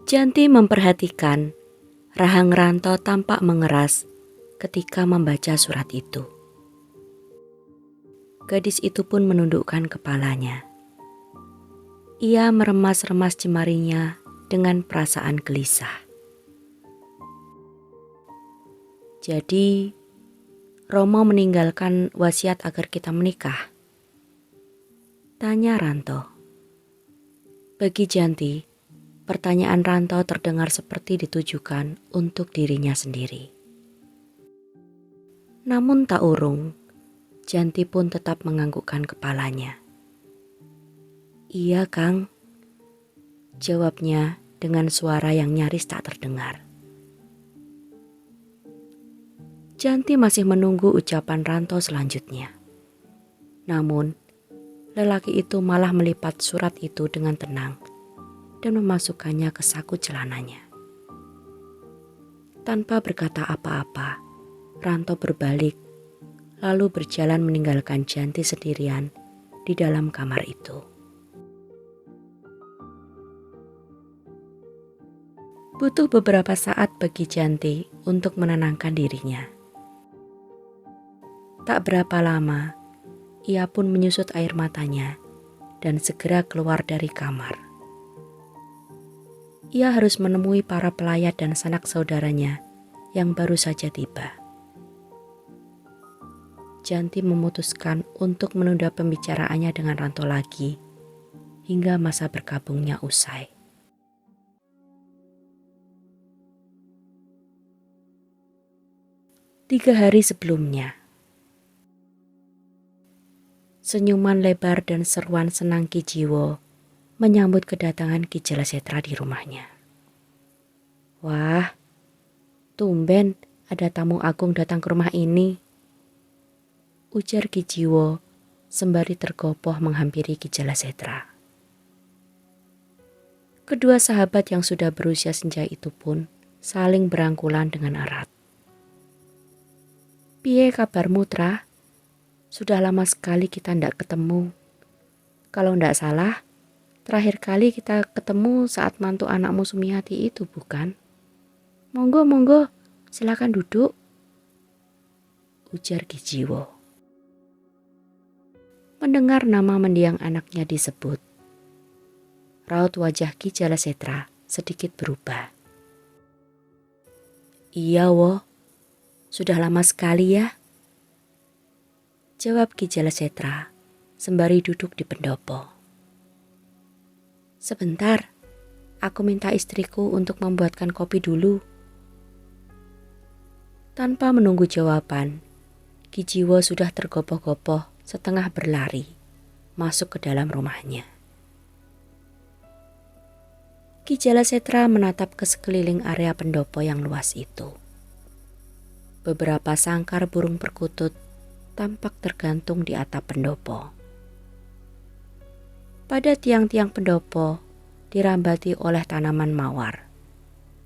Janti memperhatikan rahang Ranto tampak mengeras ketika membaca surat itu. Gadis itu pun menundukkan kepalanya. Ia meremas-remas jemarinya dengan perasaan gelisah. Jadi, Romo meninggalkan wasiat agar kita menikah? Tanya Ranto. Bagi Janti, pertanyaan Ranto terdengar seperti ditujukan untuk dirinya sendiri. Namun tak urung, Janti pun tetap menganggukkan kepalanya. Iya, Kang. Jawabnya dengan suara yang nyaris tak terdengar. Janti masih menunggu ucapan Ranto selanjutnya. Namun, lelaki itu malah melipat surat itu dengan tenang dan memasukkannya ke saku celananya. Tanpa berkata apa-apa, Ranto berbalik lalu berjalan meninggalkan Janti sendirian di dalam kamar itu. Butuh beberapa saat bagi Janti untuk menenangkan dirinya. Tak berapa lama, ia pun menyusut air matanya dan segera keluar dari kamar. Ia harus menemui para pelayat dan sanak saudaranya yang baru saja tiba. Janti memutuskan untuk menunda pembicaraannya dengan Ranto lagi hingga masa berkabungnya usai. Tiga hari sebelumnya, senyuman lebar dan seruan senang Ki Jiwo menyambut kedatangan Ki Jalasetra di rumahnya. Wah, tumben ada tamu agung datang ke rumah ini, ujar Ki Jiwo sembari tergopoh menghampiri Ki Jalasetra. Kedua sahabat yang sudah berusia senja itu pun saling berangkulan dengan erat. Piye kabarmu, Tra? Sudah lama sekali kita ndak ketemu. Kalau ndak salah, terakhir kali kita ketemu saat mantu anakmu Sumiati itu, bukan? Monggo, silakan duduk, ujar Ki Jiwo. Mendengar nama mendiang anaknya disebut, raut wajah Ki Jalasetra sedikit berubah. Iya, wo, sudah lama sekali ya, jawab Ki Jalasetra sembari duduk di pendopo. Sebentar, aku minta istriku untuk membuatkan kopi dulu. Tanpa menunggu jawaban, Ki Jiwo sudah tergopoh-gopoh setengah berlari masuk ke dalam rumahnya. Ki Jalasetra menatap ke sekeliling area pendopo yang luas itu. Beberapa sangkar burung perkutut tampak tergantung di atap pendopo. Pada tiang-tiang pendopo dirambati oleh tanaman mawar,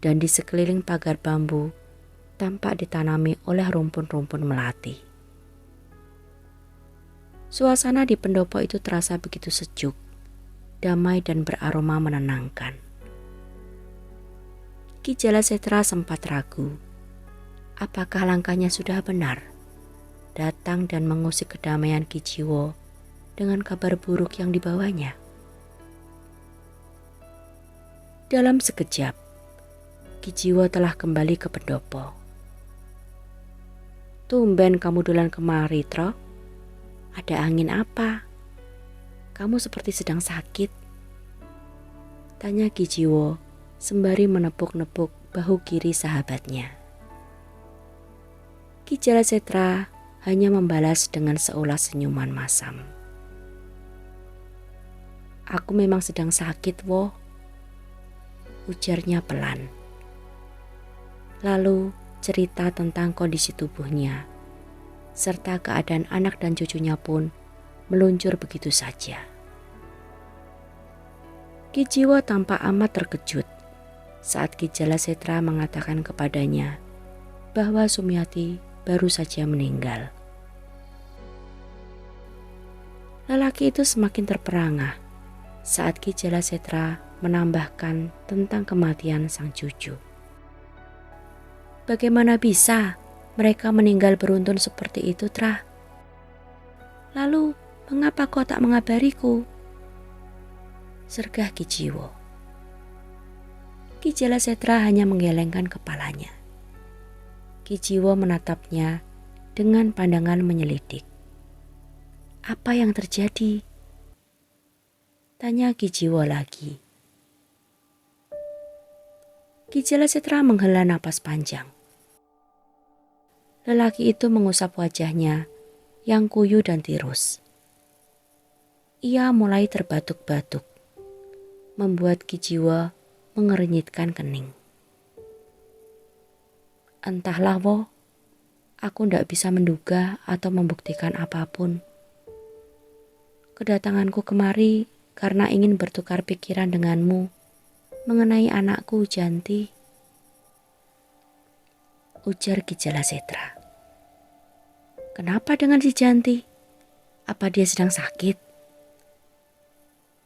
dan di sekeliling pagar bambu tampak ditanami oleh rumpun-rumpun melati. Suasana di pendopo itu terasa begitu sejuk, damai dan beraroma menenangkan. Ki Jalasetra sempat ragu, apakah langkahnya sudah benar, datang dan mengusik kedamaian Ki Jiwo dengan kabar buruk yang dibawanya. Dalam sekejap, Ki Jiwo telah kembali ke pendopo. Tumben kamu dolan kemari, Tro. Ada angin apa? Kamu seperti sedang sakit, tanya Ki Jiwo sembari menepuk-nepuk bahu kiri sahabatnya. Ki Jalasetra hanya membalas dengan seulas senyuman masam. Aku memang sedang sakit, wo, ujarnya pelan. Lalu cerita tentang kondisi tubuhnya, serta keadaan anak dan cucunya pun meluncur begitu saja. Ki Jiwo tampak amat terkejut saat Ki Jalasetra mengatakan kepadanya bahwa Sumiati baru saja meninggal. Lelaki itu semakin terperangah saat Ki Jalasetra menambahkan tentang kematian sang cucu. Bagaimana bisa mereka meninggal beruntun seperti itu, Tra? Lalu, mengapa kau tak mengabariku? Sergah Ki Jiwo. Ki Jalasetra hanya menggelengkan kepalanya. Ki Jiwo menatapnya dengan pandangan menyelidik. Apa yang terjadi? Tanya Ki Jiwo lagi. Ki Jalasetra menghela napas panjang. Lelaki itu mengusap wajahnya yang kuyu dan tirus. Ia mulai terbatuk-batuk, membuat Ki Jiwo mengernyitkan kening. Entahlah, Wo, aku ndak bisa menduga atau membuktikan apapun. Kedatanganku kemari karena ingin bertukar pikiran denganmu mengenai anakku Janti, ujar Ki Jalasetra. Kenapa dengan si Janti? Apa dia sedang sakit?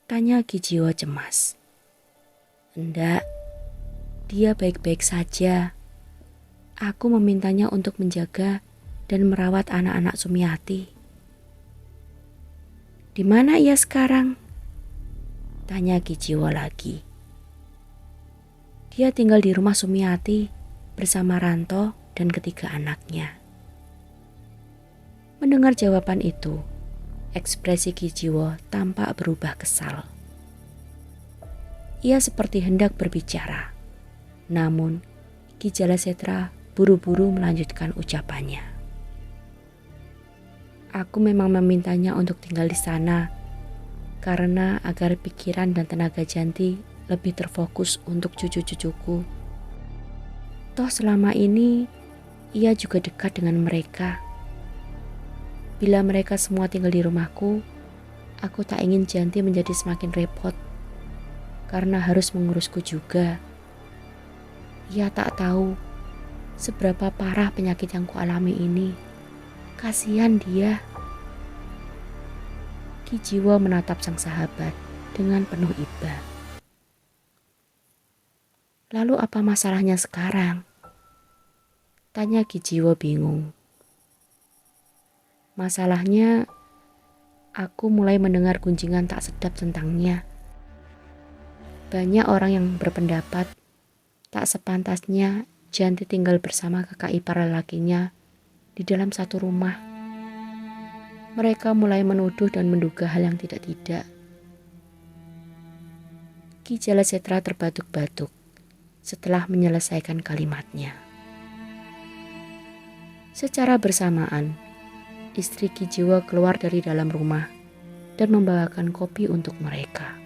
Tanya Ki Jiwo cemas. Enggak, dia baik-baik saja. Aku memintanya untuk menjaga dan merawat anak-anak Sumiati. Di mana ia sekarang? Tanya Ki Jiwo lagi. Dia tinggal di rumah Sumiati bersama Ranto dan ketiga anaknya. Mendengar jawaban itu, ekspresi Ki Jiwo tampak berubah kesal. Ia seperti hendak berbicara, namun Ki Jalasetra buru-buru melanjutkan ucapannya. Aku memang memintanya untuk tinggal di sana karena agar pikiran dan tenaga Janti lebih terfokus untuk cucu-cucuku. Toh selama ini ia juga dekat dengan mereka. Bila mereka semua tinggal di rumahku, aku tak ingin Janti menjadi semakin repot karena harus mengurusku juga. Ia tak tahu seberapa parah penyakit yang kualami ini. Kasihan dia. Ki Jiwo menatap sang sahabat dengan penuh iba. Lalu apa masalahnya sekarang? Tanya Ki Jiwo bingung. Masalahnya, aku mulai mendengar gunjingan tak sedap tentangnya. Banyak orang yang berpendapat tak sepantasnya Janti tinggal bersama kakak ipar lelakinya di dalam satu rumah. Mereka mulai menuduh dan menduga hal yang tidak-tidak. Ki Jalasetra terbatuk-batuk setelah menyelesaikan kalimatnya. Secara bersamaan, istri Ki Jiwo keluar dari dalam rumah dan membawakan kopi untuk mereka.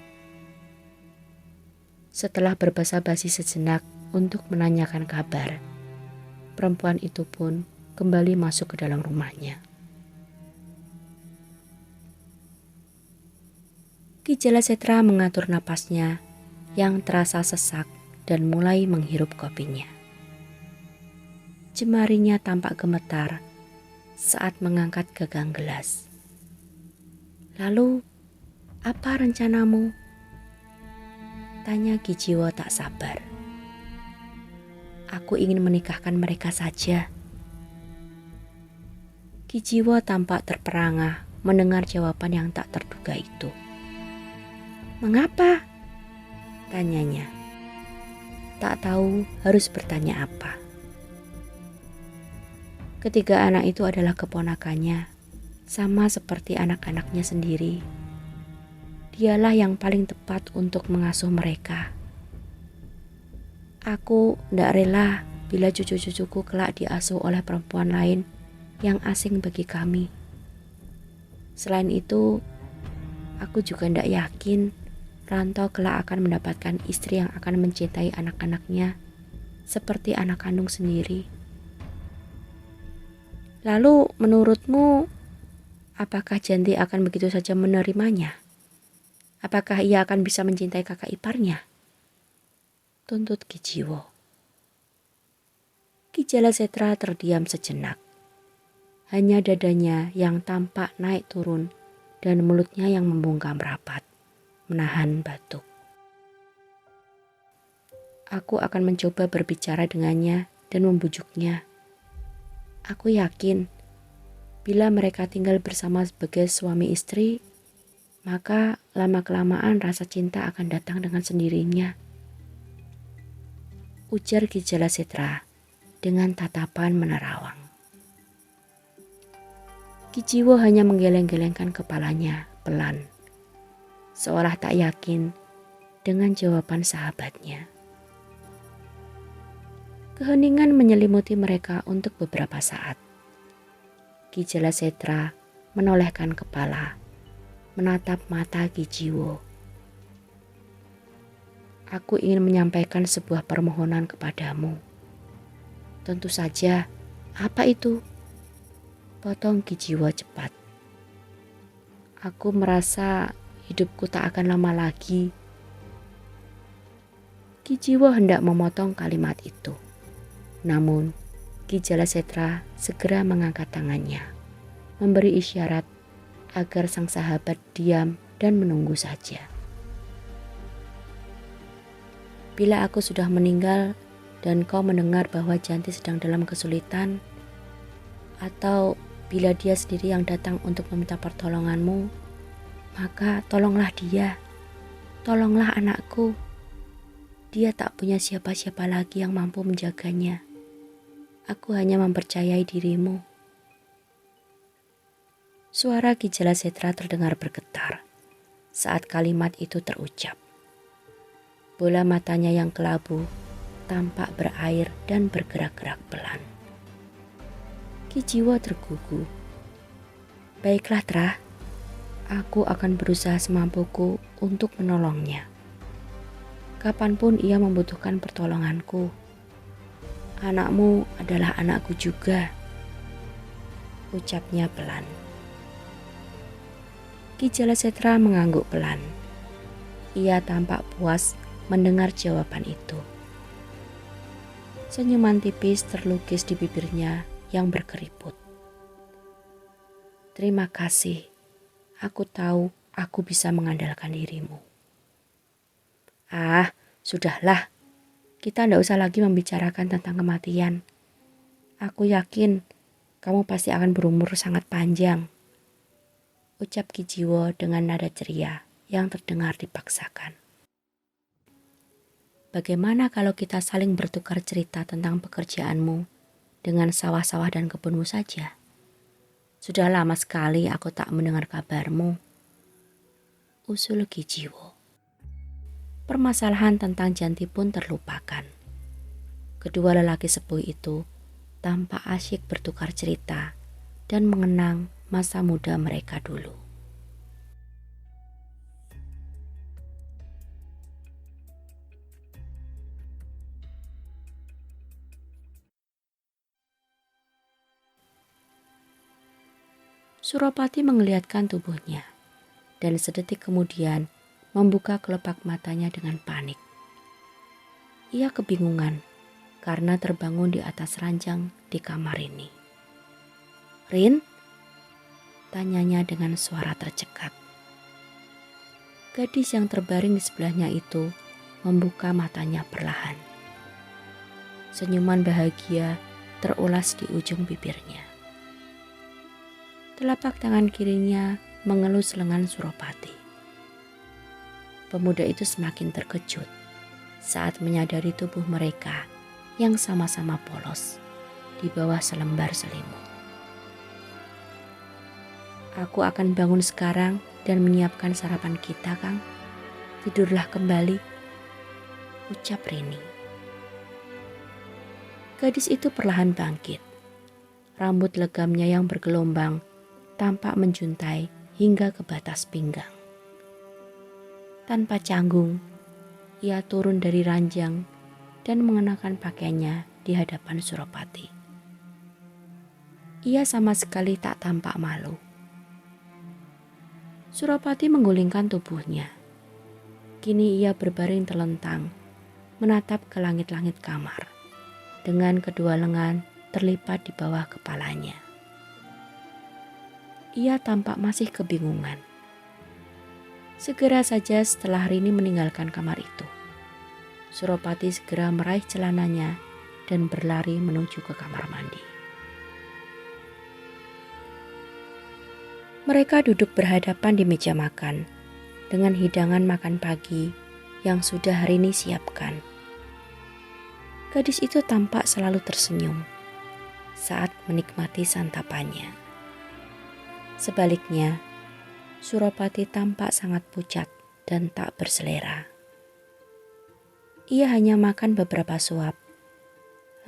Setelah berbasa-basi sejenak untuk menanyakan kabar, perempuan itu pun kembali masuk ke dalam rumahnya. Ki Jalasetra mengatur napasnya yang terasa sesak dan mulai menghirup kopinya. Jemarinya tampak gemetar saat mengangkat gagang gelas. Lalu, apa rencanamu? Tanya Ki Jiwo tak sabar. Aku ingin menikahkan mereka saja. Ki Jiwo tampak terperangah mendengar jawaban yang tak terduga itu. Mengapa? Tanyanya. Tak tahu harus bertanya apa. Ketiga anak itu adalah keponakannya, sama seperti anak-anaknya sendiri. Dialah yang paling tepat untuk mengasuh mereka. Aku tidak rela bila cucu-cucuku kelak diasuh oleh perempuan lain yang asing bagi kami. Selain itu, aku juga tidak yakin Ranto kelak akan mendapatkan istri yang akan mencintai anak-anaknya seperti anak kandung sendiri. Lalu menurutmu, apakah Janti akan begitu saja menerimanya? Apakah ia akan bisa mencintai kakak iparnya? Tuntut Ki Jiwo. Ki Jalasetra terdiam sejenak. Hanya dadanya yang tampak naik turun dan mulutnya yang membungkam rapat, menahan batuk. Aku akan mencoba berbicara dengannya dan membujuknya. Aku yakin bila mereka tinggal bersama sebagai suami istri, maka lama-kelamaan rasa cinta akan datang dengan sendirinya. Ujar Ki Jalasetra dengan tatapan menerawang. Ki Jiwo hanya menggeleng-gelengkan kepalanya pelan, seolah tak yakin dengan jawaban sahabatnya. Keheningan menyelimuti mereka untuk beberapa saat. Ki Jalasetra menolehkan kepala, menatap mata Ki Jiwo. Aku ingin menyampaikan sebuah permohonan kepadamu. Tentu saja, apa itu? Potong Ki Jiwo cepat. Aku merasa hidupku tak akan lama lagi. Ki Jiwo hendak memotong kalimat itu. Namun, Ki Jalasetra segera mengangkat tangannya, memberi isyarat agar sang sahabat diam dan menunggu saja. Bila aku sudah meninggal dan kau mendengar bahwa Janti sedang dalam kesulitan, atau bila dia sendiri yang datang untuk meminta pertolonganmu, maka tolonglah dia, tolonglah anakku. Dia tak punya siapa-siapa lagi yang mampu menjaganya. Aku hanya mempercayai dirimu. Suara Ki Jalasetra terdengar bergetar saat kalimat itu terucap. Bola matanya yang kelabu tampak berair dan bergerak-gerak pelan. Ki Jiwo tergugu. Baiklah Tra, aku akan berusaha semampuku untuk menolongnya. Kapanpun ia membutuhkan pertolonganku. Anakmu adalah anakku juga, ucapnya pelan. Ki Jalasetra mengangguk pelan. Ia tampak puas mendengar jawaban itu. Senyuman tipis terlukis di bibirnya yang berkeriput. Terima kasih, aku tahu aku bisa mengandalkan dirimu. Ah, sudahlah. Kita tidak usah lagi membicarakan tentang kematian. Aku yakin kamu pasti akan berumur sangat panjang, ucap Ki Jiwo dengan nada ceria yang terdengar dipaksakan. Bagaimana kalau kita saling bertukar cerita tentang pekerjaanmu dengan sawah-sawah dan kebunmu saja? Sudah lama sekali aku tak mendengar kabarmu, usul Ki Jiwo. Permasalahan tentang Janti pun terlupakan. Kedua lelaki sepuh itu tampak asyik bertukar cerita dan mengenang masa muda mereka dulu. Suropati menggeliatkan tubuhnya dan sedetik kemudian membuka kelopak matanya dengan panik. Ia kebingungan karena terbangun di atas ranjang di kamar ini. Rin? Tanyanya dengan suara tercekat. Gadis yang terbaring di sebelahnya itu membuka matanya perlahan. Senyuman bahagia terulas di ujung bibirnya. Telapak tangan kirinya mengelus lengan Suropati. Pemuda itu semakin terkejut saat menyadari tubuh mereka yang sama-sama polos di bawah selembar selimut. Aku akan bangun sekarang dan menyiapkan sarapan kita, Kang. Tidurlah kembali, ucap Rini. Gadis itu perlahan bangkit. Rambut legamnya yang bergelombang tampak menjuntai hingga ke batas pinggang. Tanpa canggung, ia turun dari ranjang dan mengenakan pakaiannya di hadapan Suropati. Ia sama sekali tak tampak malu. Suropati menggulingkan tubuhnya. Kini ia berbaring terlentang, menatap ke langit-langit kamar, dengan kedua lengan terlipat di bawah kepalanya. Ia tampak masih kebingungan. Segera saja setelah Rini meninggalkan kamar itu, Suropati segera meraih celananya dan berlari menuju ke kamar mandi. Mereka duduk berhadapan di meja makan dengan hidangan makan pagi yang sudah Rini siapkan. Gadis itu tampak selalu tersenyum saat menikmati santapannya. Sebaliknya, Suropati tampak sangat pucat dan tak berselera. Ia hanya makan beberapa suap,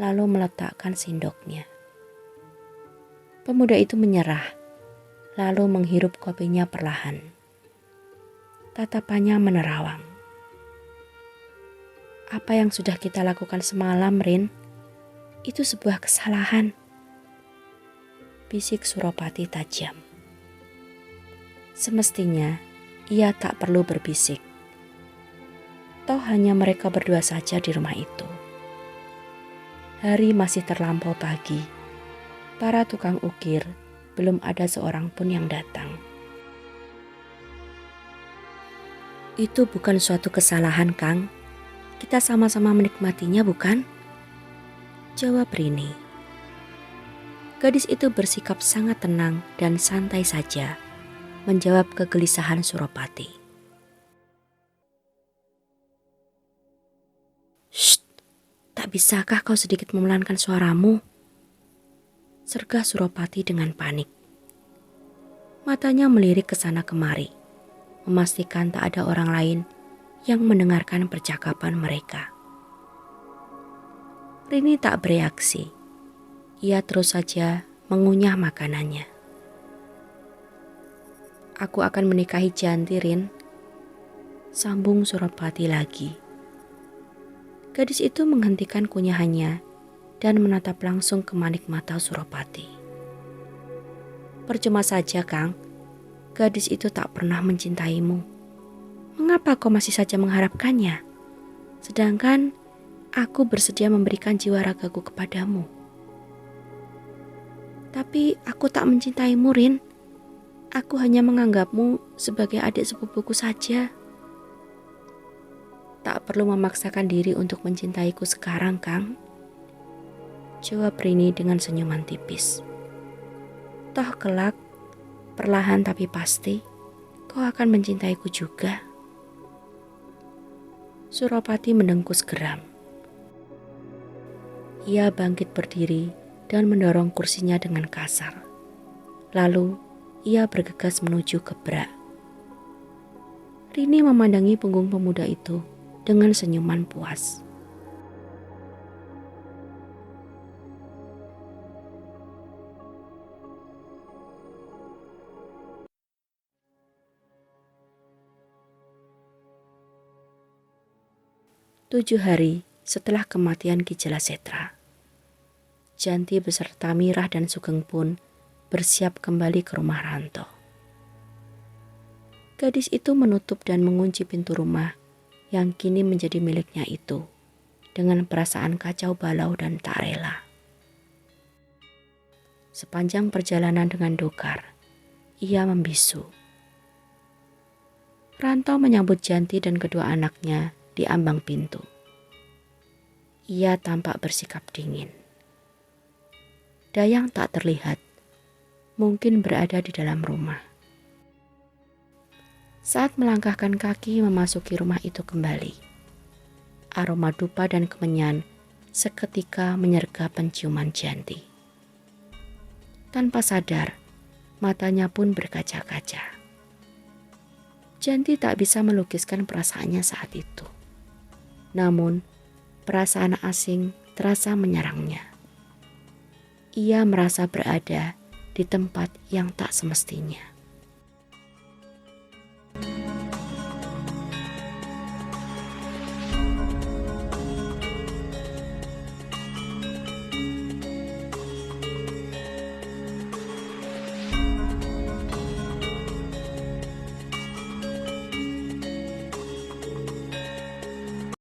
lalu meletakkan sendoknya. Pemuda itu menyerah, lalu menghirup kopinya perlahan. Tatapannya menerawang. Apa yang sudah kita lakukan semalam, Rin, itu sebuah kesalahan, bisik Suropati tajam. Semestinya ia tak perlu berbisik. Toh hanya mereka berdua saja di rumah itu. Hari masih terlampau pagi. Para tukang ukir belum ada seorang pun yang datang. Itu bukan suatu kesalahan, Kang. Kita sama-sama menikmatinya, bukan? Jawab Rini. Gadis itu bersikap sangat tenang dan santai saja menjawab kegelisahan Suropati. "Shh, tak bisakah kau sedikit memelankan suaramu?" sergah Suropati dengan panik. Matanya melirik ke sana kemari, memastikan tak ada orang lain yang mendengarkan percakapan mereka. Rini tak bereaksi. Ia terus saja mengunyah makanannya. "Aku akan menikahi Janti, Rin," sambung Suropati lagi. Gadis itu menghentikan kunyahannya dan menatap langsung ke manik mata Suropati. "Percuma saja, Kang. Gadis itu tak pernah mencintaimu. Mengapa kau masih saja mengharapkannya? Sedangkan aku bersedia memberikan jiwa ragaku kepadamu." "Tapi aku tak mencintaimu, Rin. Aku hanya menganggapmu sebagai adik sepupuku saja." "Tak perlu memaksakan diri untuk mencintaiku sekarang, Kang," jawab Rini dengan senyuman tipis. "Toh kelak, perlahan tapi pasti, kau akan mencintaiku juga." Suropati mendengkus geram. Ia bangkit berdiri dan mendorong kursinya dengan kasar. Lalu ia bergegas menuju ke brak. Rini memandangi punggung pemuda itu dengan senyuman puas. Tujuh hari setelah kematian Ki Jelasetra, Janti beserta Mirah dan Sugeng pun bersiap kembali ke rumah Ranto. Gadis itu menutup dan mengunci pintu rumah yang kini menjadi miliknya itu dengan perasaan kacau balau dan tak rela. Sepanjang perjalanan dengan Dokar, ia membisu. Ranto menyambut Janti dan kedua anaknya di ambang pintu. Ia tampak bersikap dingin. Dayang tak terlihat, mungkin berada di dalam rumah. Saat melangkahkan kaki memasuki rumah itu kembali, aroma dupa dan kemenyan seketika menyergap penciuman Janti. Tanpa sadar, matanya pun berkaca-kaca. Janti tak bisa melukiskan perasaannya saat itu. Namun, perasaan asing terasa menyerangnya. Ia merasa berada di tempat yang tak semestinya.